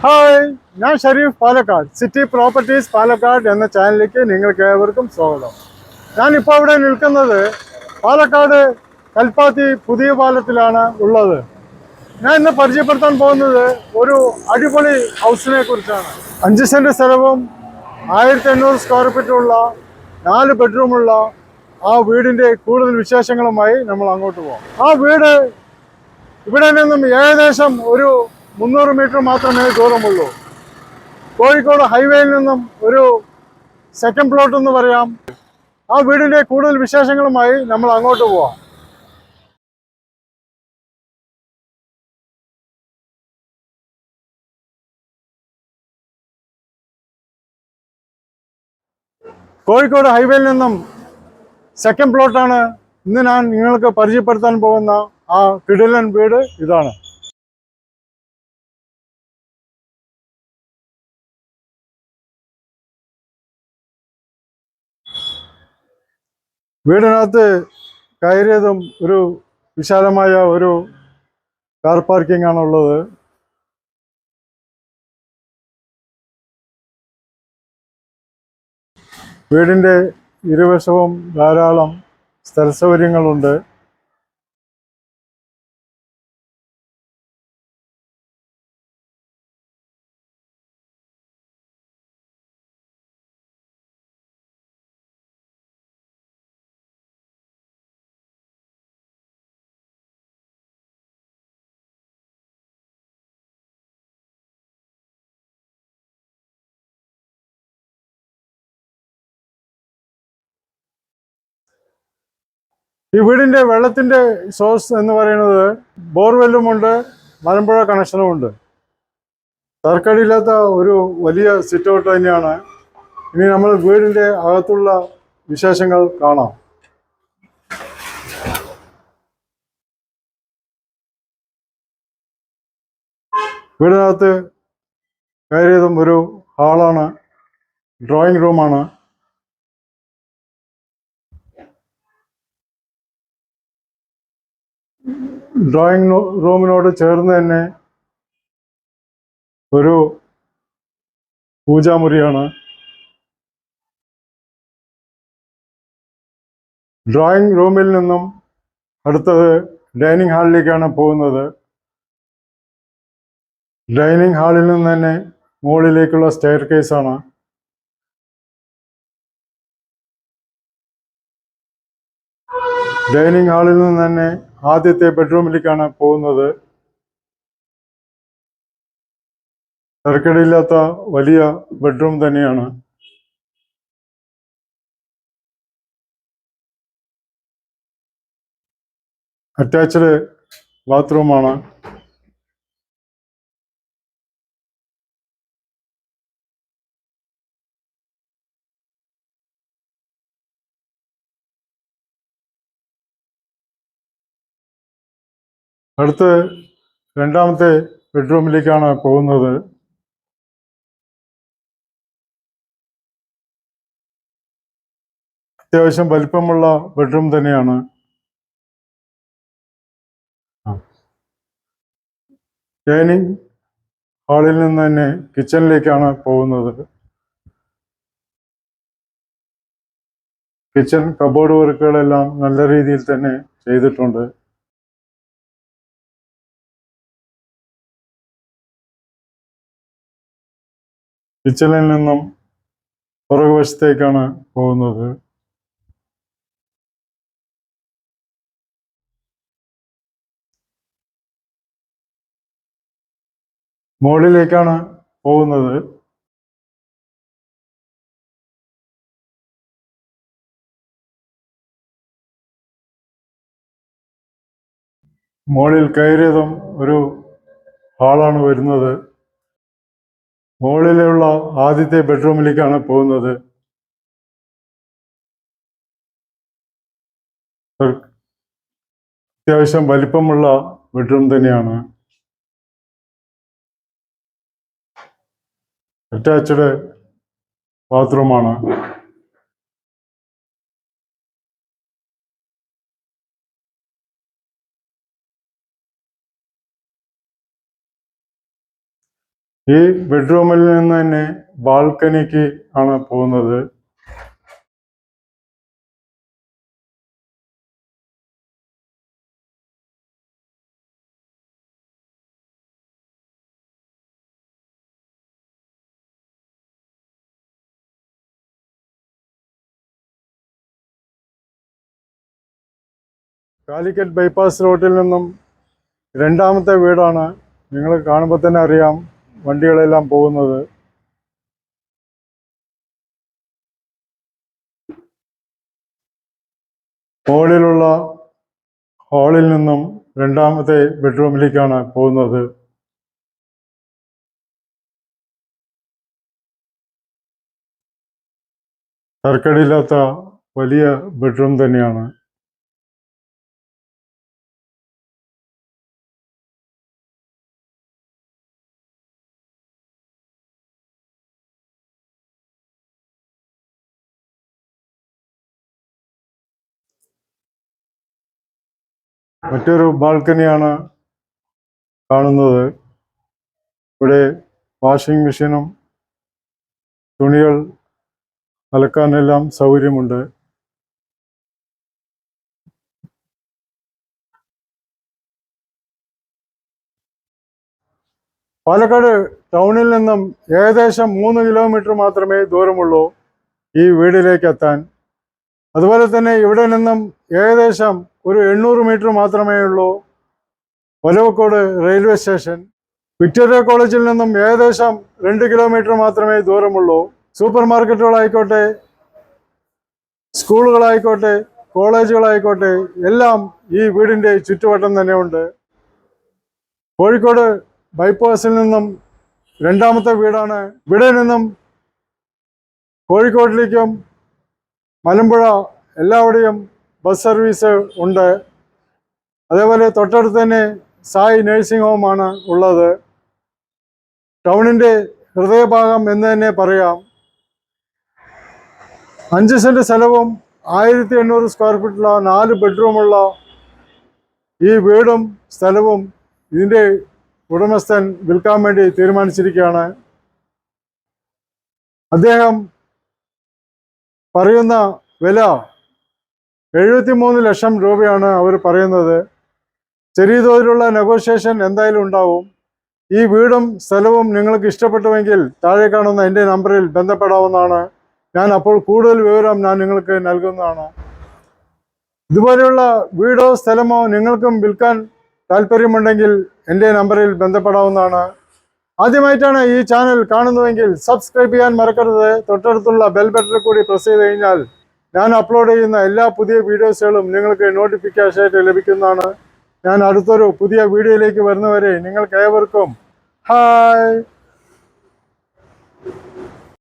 Hi, ഞാൻ Sharif Palakkad. City properties Palakkad എന്ന ചാനലിലേക്ക് നിങ്ങൾക്ക് ഏവർക്കും സ്വാഗതം. ഞാനിപ്പോൾ ഇവിടെ നിൽക്കുന്നത് പാലക്കാട് കൽപ്പാത്തി പുതിയ പാലത്തിലാണ് ഉള്ളത്. ഞാൻ ഇന്ന് പരിചയപ്പെടുത്താൻ പോകുന്നത് ഒരു അടിപൊളി ഹൗസിനെ കുറിച്ചാണ്. 5 സെന്റ് സ്ഥലവും 1500 സ്ക്വയർ ഫീറ്റുള്ള 4 ബെഡ്റൂമുള്ള ആ വീടിൻ്റെ കൂടുതൽ വിശേഷങ്ങളുമായി നമ്മൾ അങ്ങോട്ട് പോകാം. ആ വീട് ഇവിടെ നിന്നും ഏകദേശം ഒരു 300 മീറ്റർ മാത്രമേ ദൂരമുള്ളൂ. കോഴിക്കോട് ഹൈവേയിൽ നിന്നും ഒരു സെക്കൻഡ് പ്ലോട്ട് എന്ന് പറയാം. ആ വീടിൻ്റെ കൂടുതൽ വിശേഷങ്ങളുമായി നമ്മൾ അങ്ങോട്ട് പോവാം. കോഴിക്കോട് ഹൈവേയിൽ നിന്നും സെക്കൻഡ് പ്ലോട്ടാണ് ഇന്ന് ഞാൻ നിങ്ങൾക്ക് പരിചയപ്പെടുത്താൻ പോകുന്ന ആ കിടിലൻ വീട് ഇതാണ്. വീടിനകത്ത് കയറിയതും ഒരു വിശാലമായ ഒരു കാർ പാർക്കിംഗ് ആണുള്ളത്. വീടിൻ്റെ ഇരുവശവും ധാരാളം സ്ഥല സൗകര്യങ്ങളുണ്ട്. ഈ വീടിൻ്റെ വെള്ളത്തിൻ്റെ സോഴ്സ് എന്ന് പറയുന്നത് ബോർവെല്ലുമുണ്ട്, മലമ്പുഴ കണക്ഷനും ഉണ്ട്. തർക്കടിയില്ലാത്ത ഒരു വലിയ സിറ്റ് ഔട്ട് തന്നെയാണ്. ഇനി നമ്മൾ വീടിൻ്റെ അകത്തുള്ള വിശേഷങ്ങൾ കാണാം. വീടിനകത്ത് കയറിയതും ഒരു ഹാളാണ്, ഡ്രോയിങ് റൂമാണ്. ഡ്രോയിങ് റൂമിനോട് ചേർന്ന് തന്നെ ഒരു പൂജാമുറിയാണ്. ഡ്രോയിങ് റൂമിൽ നിന്നും അടുത്തത് ഡൈനിങ് ഹാളിലേക്കാണ് പോകുന്നത്. ഡൈനിങ് ഹാളിൽ നിന്ന് തന്നെ മുകളിലേക്കുള്ള സ്റ്റെയർ കേസാണ്. ഡൈനിങ് ഹാളിൽ നിന്ന് തന്നെ ആദ്യത്തെ ബെഡ്റൂമിലേക്കാണ് പോകുന്നത്. തരക്കേടില്ലാത്ത വലിയ ബെഡ്റൂം തന്നെയാണ്. അറ്റാച്ച്ഡ് ബാത്റൂമാണ്. അടുത്ത് രണ്ടാമത്തെ ബെഡ്റൂമിലേക്കാണ് പോകുന്നത്. അത്യാവശ്യം വലിപ്പമുള്ള ബെഡ്റൂം തന്നെയാണ്. ഡൈനിങ് ഹാളിൽ നിന്ന് തന്നെ കിച്ചണിലേക്കാണ് പോകുന്നത്. കിച്ചൺ കബോർഡ് വർക്കുകളെല്ലാം നല്ല രീതിയിൽ തന്നെ ചെയ്തിട്ടുണ്ട്. കിച്ചണിൽ നിന്നും പുറകുവശത്തേക്കാണ് പോകുന്നത്. മുകളിലേക്കാണ് പോകുന്നത്. മുകളിൽ കയറിയതും ഒരു ഹാളാണ് വരുന്നത്. മുകളിലുള്ള ആദ്യത്തെ ബെഡ്റൂമിലേക്കാണ് പോകുന്നത്. അത്യാവശ്യം വലിപ്പമുള്ള ബെഡ്റൂം തന്നെയാണ്. അറ്റാച്ച്ഡ് ബാത്റൂമാണ്. ഈ ബെഡ്റൂമിൽ നിന്ന് തന്നെ ബാൽക്കണിക്ക് ആണ് പോകുന്നത്. കാലിക്കറ്റ് ബൈപ്പാസ് റോഡിൽ നിന്നും രണ്ടാമത്തെ വീടാണ്. നിങ്ങൾ കാണുമ്പോൾ തന്നെ അറിയാം വണ്ടികളെല്ലാം പോകുന്നത്. മുകളിലുള്ള ഹാളിൽ നിന്നും രണ്ടാമത്തെ ബെഡ്റൂമിലേക്കാണ് പോകുന്നത്. തർക്കടില്ലാത്ത വലിയ ബെഡ്റൂം തന്നെയാണ്. മറ്റൊരു ബാൽക്കണിയാണ് കാണുന്നത്. ഇവിടെ വാഷിംഗ് മെഷീനും തുണികൾ അലക്കാനെല്ലാം സൗകര്യമുണ്ട്. പാലക്കാട് ടൗണിൽ നിന്നും ഏകദേശം 3 കിലോമീറ്റർ മാത്രമേ ദൂരമുള്ളൂ ഈ വീടിലേക്ക് എത്താൻ. അതുപോലെ തന്നെ ഇവിടെ നിന്നും ഏകദേശം ഒരു 800 മീറ്റർ മാത്രമേ ഉള്ളൂ ഒലവക്കോട് റെയിൽവേ സ്റ്റേഷൻ. വിക്ടോറിയ കോളേജിൽ നിന്നും ഏകദേശം 2 കിലോമീറ്റർ മാത്രമേ ദൂരമുള്ളൂ. സൂപ്പർ മാർക്കറ്റുകളായിക്കോട്ടെ, സ്കൂളുകളായിക്കോട്ടെ, കോളേജുകളായിക്കോട്ടെ എല്ലാം ഈ വീടിൻ്റെ ചുറ്റുവട്ടം തന്നെ ഉണ്ട്. കോഴിക്കോട് ബൈപ്പാസിൽ നിന്നും രണ്ടാമത്തെ വീടാണ്. ഇവിടെ നിന്നും കോഴിക്കോട്ടിലേക്കും മലമ്പുഴ എല്ലാവിടെയും ബസ് സർവീസ് ഉണ്ട്. അതേപോലെ തൊട്ടടുത്ത് തന്നെ സായി നഴ്സിംഗ് ഹോമാണ് ഉള്ളത്. ടൗണിൻ്റെ ഹൃദയഭാഗം എന്ന് തന്നെ പറയാം. 5 സെന്റ് സ്ഥലവും 1800 സ്ക്വയർ ഫീറ്റുള്ള 4 ബെഡ്റൂമുള്ള ഈ വീടും സ്ഥലവും ഇതിൻ്റെ ഉടമസ്ഥൻ വിൽക്കാൻ വേണ്ടി തീരുമാനിച്ചിരിക്കുകയാണ്. അദ്ദേഹം പറയുന്ന വില 73 ലക്ഷം രൂപയാണ് അവർ പറയുന്നത്. ചെറിയ തോതിലുള്ള നെഗോഷിയേഷൻ എന്തായാലും ഉണ്ടാവും. ഈ വീടും സ്ഥലവും നിങ്ങൾക്ക് ഇഷ്ടപ്പെട്ടുവെങ്കിൽ താഴെ കാണുന്ന എൻ്റെ നമ്പറിൽ ബന്ധപ്പെടാവുന്നതാണ്. ഞാൻ അപ്പോൾ കൂടുതൽ വിവരം ഞാൻ നിങ്ങൾക്ക് നൽകുന്നതാണ്. ഇതുപോലെയുള്ള വീടോ സ്ഥലമോ നിങ്ങൾക്കും വിൽക്കാൻ താല്പര്യമുണ്ടെങ്കിൽ എൻ്റെ നമ്പറിൽ ബന്ധപ്പെടാവുന്നതാണ്. ആദ്യമായിട്ടാണ് ഈ ചാനൽ കാണുന്നതെങ്കിൽ സബ്സ്ക്രൈബ് ചെയ്യാൻ മറക്കരുത്. തൊട്ടടുത്തുള്ള ബെൽ ബട്ടൺ കൂടി പ്രസ് ചെയ്ത് കഴിഞ്ഞാൽ ഞാൻ അപ്ലോഡ് ചെയ്യുന്ന എല്ലാ പുതിയ വീഡിയോസുകളും നിങ്ങൾക്ക് നോട്ടിഫിക്കേഷനായിട്ട് ലഭിക്കുന്നതാണ്. ഞാൻ അടുത്തൊരു പുതിയ വീഡിയോയിലേക്ക് വരുന്നവരെ നിങ്ങൾക്ക് ഏവർക്കും ഹായ്.